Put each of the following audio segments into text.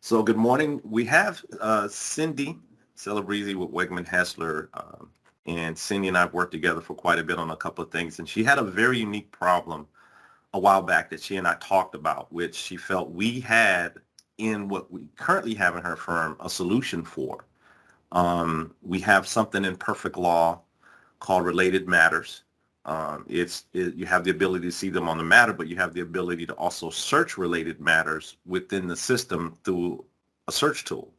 So good morning. We have Cyndi Celebrezze with Wegman Hessler. And Cyndi and I have worked together for quite a bit on a couple of things. And she had a very unique problem a while back that she and I talked about, which she felt we had in what we currently have in her firm a solution for. We have something in Perfect Law called related matters. You have the ability to see them on the matter, but you have the ability to also search related matters within the system through a search tool.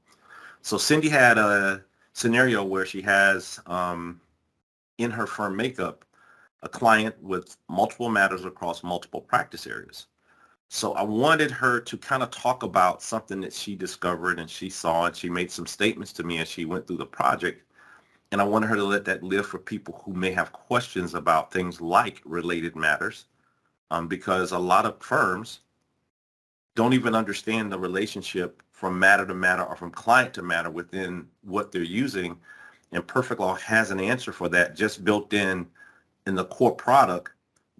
So Cyndi had a scenario where she has in her firm makeup a client with multiple matters across multiple practice areas. So I wanted her to kind of talk about something that she discovered and she saw, and she made some statements to me as she went through the project. And I wanted her to let that live for people who may have questions about things like related matters, because a lot of firms don't even understand the relationship from matter to matter or from client to matter within what they're using. And Perfect Law has an answer for that just built in the core product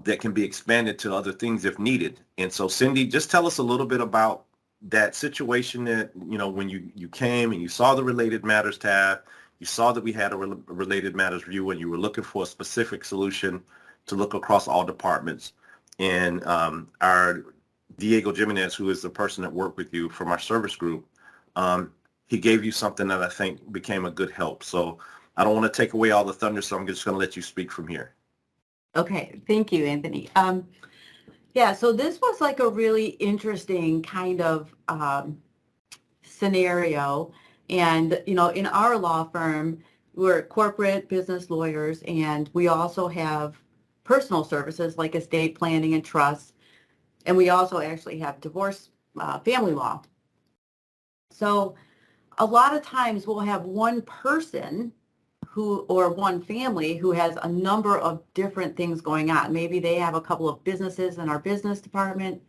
that can be expanded to other things if needed. And so Cyndi, just tell us a little bit about that situation that, when you came and you saw the related matters tab, you saw that we had a related matters view and you were looking for a specific solution to look across all departments. And our Diego Jimenez, who is the person that worked with you from our service group, he gave you something that I think became a good help. So I don't want to take away all the thunder, so I'm just going to let you speak from here. Okay, thank you, Anthony. Yeah, so this was like a really interesting kind of scenario. And, in our law firm, we're corporate business lawyers, and we also have personal services like estate planning and trust. And we also actually have divorce, family law. So a lot of times we'll have one person or one family who has a number of different things going on. Maybe they have a couple of businesses in our business department.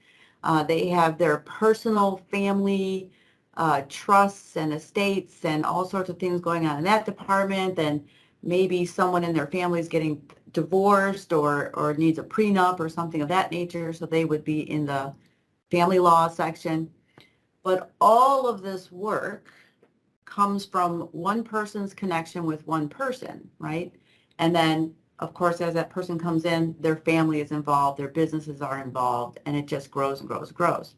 They have their personal family trusts and estates and all sorts of things going on in that department. And maybe someone in their family is getting divorced or needs a prenup or something of that nature. So they would be in the family law section. But all of this work comes from one person's connection with one person, right? And then, of course, as that person comes in, their family is involved, their businesses are involved, and it just grows and grows and grows.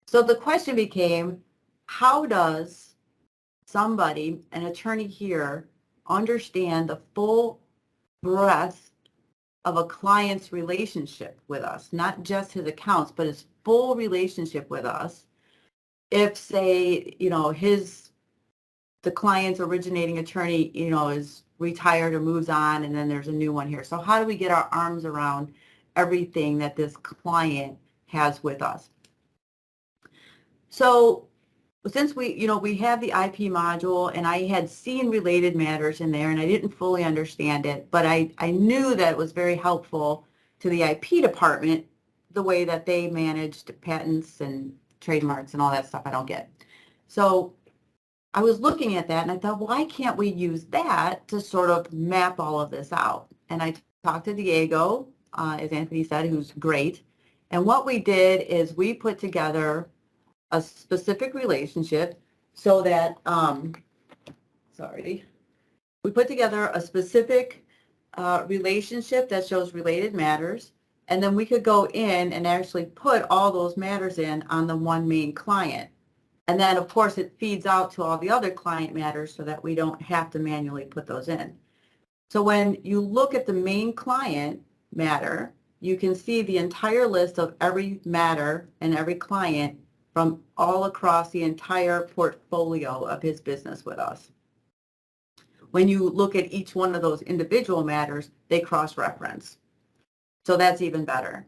So the question became, how does somebody, an attorney here, understand the full breadth of a client's relationship with us, not just his accounts, but his full relationship with us? If, say, the client's originating attorney, is retired or moves on, and then there's a new one here. So how do we get our arms around everything that this client has with us? So since we have the IP module, and I had seen related matters in there, and I didn't fully understand it, but I knew that it was very helpful to the IP department, the way that they managed patents and trademarks and all that stuff I don't get. So I was looking at that and I thought, why can't we use that to sort of map all of this out? And I talked to Diego, as Anthony said, who's great. And what we did is we put together a specific relationship so that, we put together a specific relationship that shows related matters. And then we could go in and actually put all those matters in on the one main client. And then, of course, it feeds out to all the other client matters so that we don't have to manually put those in. So when you look at the main client matter, you can see the entire list of every matter and every client from all across the entire portfolio of his business with us. When you look at each one of those individual matters, they cross-reference. So that's even better.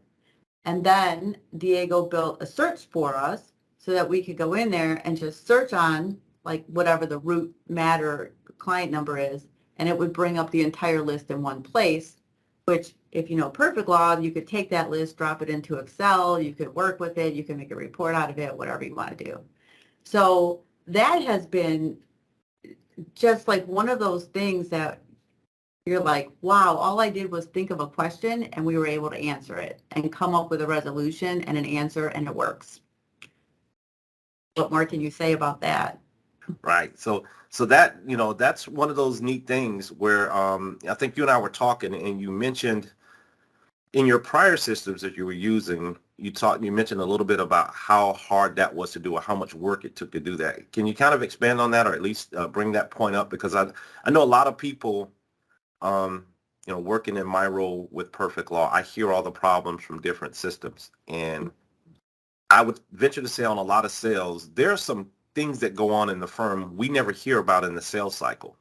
And then Diego built a search for us so that we could go in there and just search on like whatever the root matter client number is, and it would bring up the entire list in one place, which if you know Perfect Law, you could take that list, drop it into Excel, you could work with it, you can make a report out of it, whatever you want to do. So that has been just like one of those things that you're like, wow, all I did was think of a question and we were able to answer it and come up with a resolution and an answer, and it works. what more can you say about that? Right. So that, that's one of those neat things where I think you and I were talking and you mentioned in your prior systems that you were using, you mentioned a little bit about how hard that was to do or how much work it took to do that. Can you kind of expand on that or at least bring that point up? Because I know a lot of people, working in my role with Perfect Law, I hear all the problems from different systems. And I would venture to say on a lot of sales, there are some things that go on in the firm we never hear about in the sales cycle.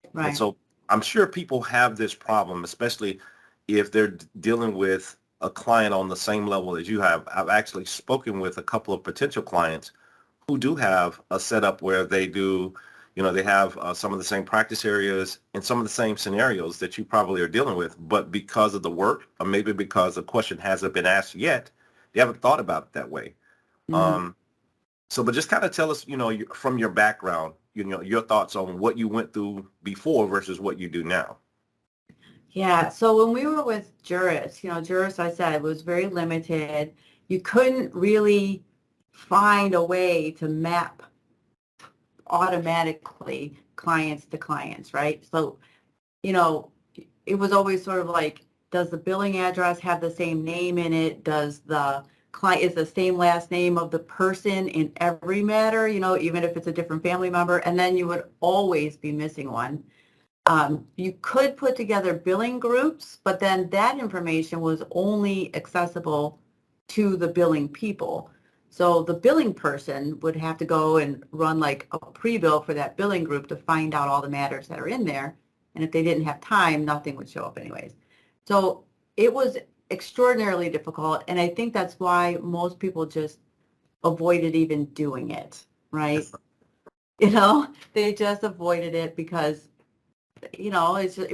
And Right. so I'm sure people have this problem, especially if they're dealing with a client on the same level as you have. I've actually spoken with a couple of potential clients who do have a setup where they do, they have some of the same practice areas and some of the same scenarios that you probably are dealing with, but because of the work or maybe because the question hasn't been asked yet, they haven't thought about it that way. Mhm. But just kind of tell us, from your background, your thoughts on what you went through before versus what you do now. Yeah. So when we were with Juris, Juris, I said, was very limited. You couldn't really find a way to map automatically clients to clients, right? So, you know, it was always sort of like, does the billing address have the same name in it? Does the client is the same last name of the person in every matter, even if it's a different family member? And then you would always be missing one. You could put together billing groups, but then that information was only accessible to the billing people. So the billing person would have to go and run like a pre-bill for that billing group to find out all the matters that are in there. And if they didn't have time, nothing would show up anyways. So it was extraordinarily difficult. And I think that's why most people just avoided even doing it, right? They just avoided it because it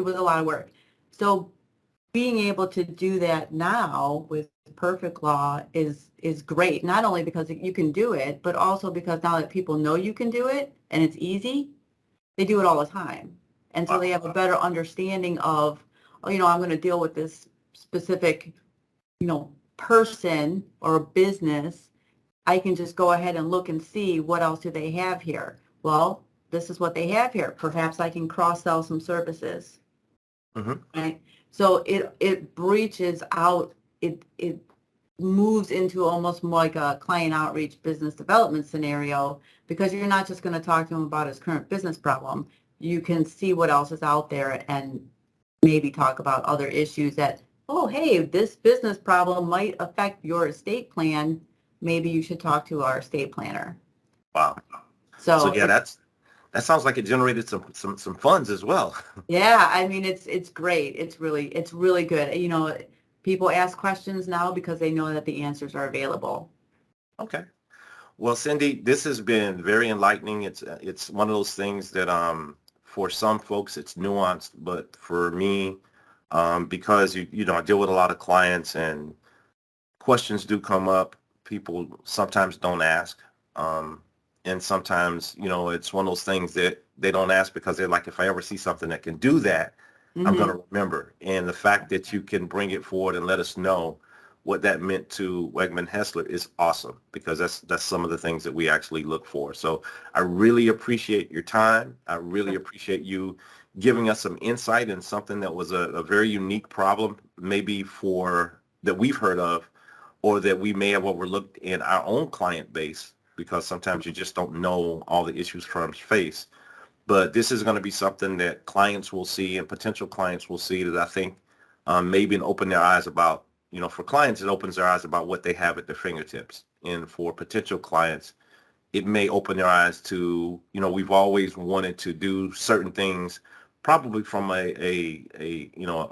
was a lot of work. So being able to do that now with Perfect Law is great. Not only because you can do it, but also because now that people know you can do it and it's easy, they do it all the time. And so they have a better understanding of, I'm going to deal with this specific, person or business. I can just go ahead and look and see what else do they have here. Well, this is what they have here. Perhaps I can cross-sell some services, Mm-hmm. right? So it breaches out, it moves into almost more like a client outreach business development scenario because you're not just going to talk to him about his current business problem. You can see what else is out there and maybe talk about other issues that, oh, hey, this business problem might affect your estate plan. Maybe you should talk to our estate planner. Wow. So So yeah, that sounds like it generated some funds as well. yeah, I mean, it's great. It's really good. People ask questions now because they know that the answers are available. Okay. Well, Cyndi, this has been very enlightening. It's one of those things that for some folks it's nuanced, but for me, because I deal with a lot of clients and questions do come up, people sometimes don't ask. And sometimes, it's one of those things that they don't ask because they're like, if I ever see something that can do that, I'm going Hmm. to remember. And the fact that you can bring it forward and let us know what that meant to Wegman Hessler is awesome because that's some of the things that we actually look for. So I really appreciate your time. I really appreciate you giving us some insight in something that was a very unique problem, maybe that we've heard of or that we may have overlooked in our own client base because sometimes you just don't know all the issues firms face. But this is going to be something that clients will see and potential clients will see that I think maybe open their eyes about, for clients, it opens their eyes about what they have at their fingertips. And for potential clients, it may open their eyes to, we've always wanted to do certain things probably from a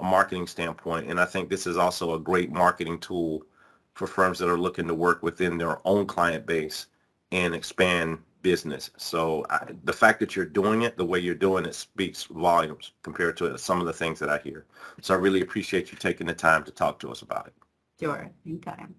marketing standpoint. And I think this is also a great marketing tool for firms that are looking to work within their own client base and expand business. So the fact that you're doing it the way you're doing it speaks volumes compared to some of the things that I hear. So I really appreciate you taking the time to talk to us about it. Sure, anytime.